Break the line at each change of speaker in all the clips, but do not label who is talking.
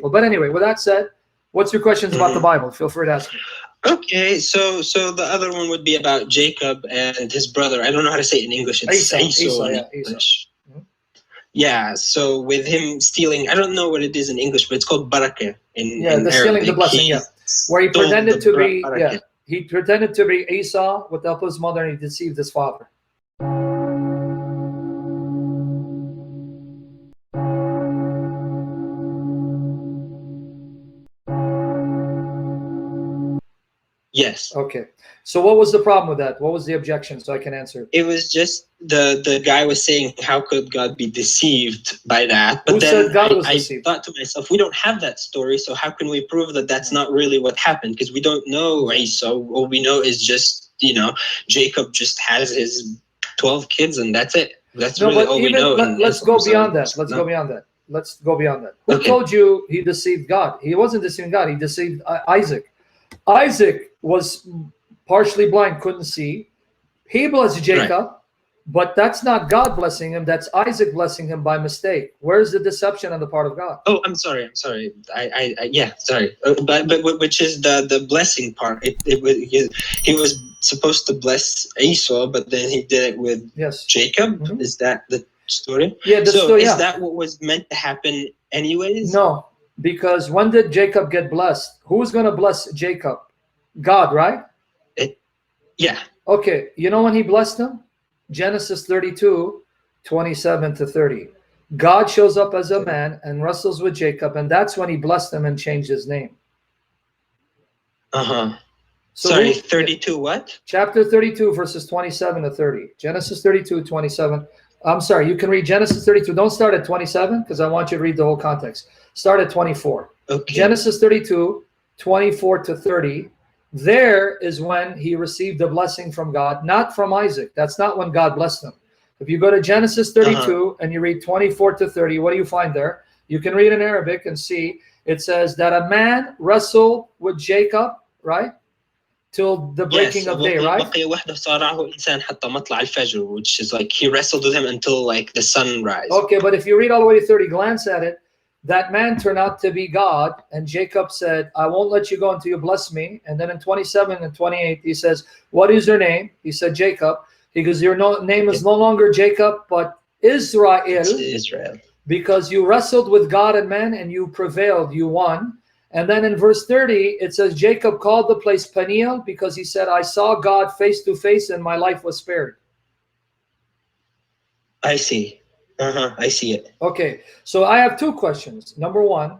But anyway, with that said, what's your questions about the Bible? Feel free to ask me.
Okay, so the other one would be about Jacob and his brother. I don't know how to say it in English. It's Esau in English. Yeah, so with him stealing, I don't know what it is in English, but it's called barakah in
the stealing the blessing, where he pretended to be, he pretended to be Esau with the help of his mother, and he deceived his father.
Yes.
Okay. So what was the problem with that? What was the objection? So I can answer.
It was just the guy was saying, how could God be deceived by that? But
Who
then
said God was deceived?
I thought to myself, we don't have that story, so how can we prove that that's not really what happened? Because we don't know Esau. All we know is just, you know, Jacob just has his 12 kids and that's it. That's really all we know.
Let's go beyond that. Let's go beyond that. Let's go beyond that. Who told you he deceived God? He wasn't deceiving God. He deceived Isaac. Isaac was partially blind, couldn't see. He blessed Jacob, but that's not God blessing him. That's Isaac blessing him by mistake. Where's the deception on the part of God?
Oh, I'm sorry. Yeah, sorry. But which is the blessing part? He was supposed to bless Esau, but then he did it with Jacob. Is that the story?
Yeah.
Is that what was meant to happen anyways?
No, because when did Jacob get blessed? Who's going to bless Jacob? God, right?
Yeah.
Okay. You know when he blessed him? Genesis 32, 27 to 30. God shows up as a man and wrestles with Jacob, and that's when he blessed him and changed his name.
So sorry, 32 what?
Chapter 32, verses 27 to 30. Genesis 32, 27. I'm sorry, you can read Genesis 32. Don't start at 27 because I want you to read the whole context. Start at 24.
Okay.
Genesis 32, 24 to 30. There is when he received the blessing from God, not from Isaac. That's not when God blessed him. If you go to Genesis 32 and you read 24 to 30, what do you find there? You can read in Arabic and see it says that a man wrestled with Jacob, right? Till the breaking of day, right?
Which is like he wrestled with him until like the sunrise.
Okay, but if you read all the way to 30, glance at it. That man turned out to be God, and Jacob said, I won't let you go until you bless me. And then in 27 and 28, he says, what is your name? He said, Jacob. He goes, your name is no longer Jacob, but Israel.
Israel.
Because you wrestled with God and man, and you prevailed, you won. And then in verse 30, it says, Jacob called the place Peniel, because he said, I saw God face to face, and my life was spared.
I see. I see it.
Okay, so I have two questions. Number one.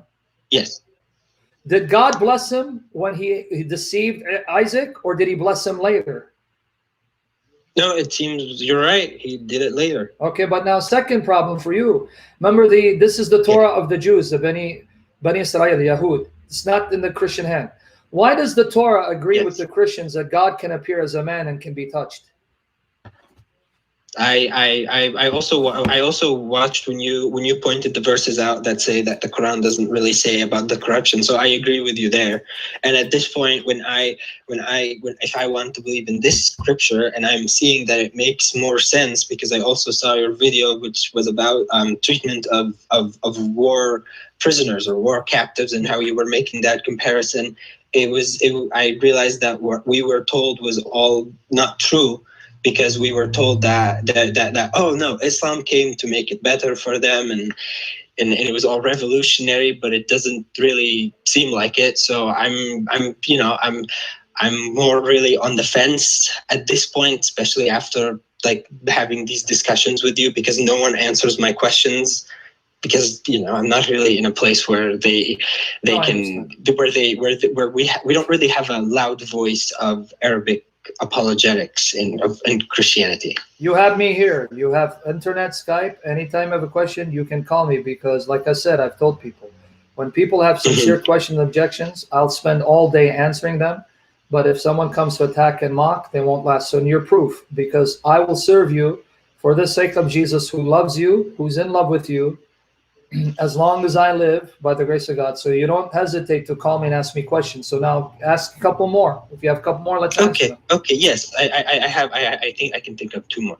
Yes.
Did God bless him when he deceived Isaac, or did he bless him later?
No, it seems you're right. He did it later.
Okay, but now second problem for you. Remember, this is the Torah of the Jews, the Bani Israel, the Yahud. It's not in the Christian hand. Why does the Torah agree with the Christians that God can appear as a man and can be touched?
I also watched when you pointed the verses out that say that the Quran doesn't really say about the corruption. So I agree with you there. And at this point, if I want to believe in this scripture, and I'm seeing that it makes more sense because I also saw your video, which was about treatment of war prisoners or war captives and how you were making that comparison. I realized that what we were told was all not true. Because we were told that oh no, Islam came to make it better for them, and it was all revolutionary, but it doesn't really seem like it. So I'm more really on the fence at this point, especially after like having these discussions with you, because no one answers my questions. Because I'm not really in a place where we don't really have a loud voice of Arabic apologetics in Christianity.
You have me here. You have internet, Skype. Anytime you have a question, you can call me, because like I said, I've told people, when people have sincere questions and objections, I'll spend all day answering them. But if someone comes to attack and mock, they won't last. So you're proof, because I will serve you for the sake of Jesus, who loves you, who's in love with you, as long as I live, by the grace of God. So you don't hesitate to call me and ask me questions. So now ask a couple more. If you have a couple more, let's answer them.
Okay, yes. I think I can think of two more.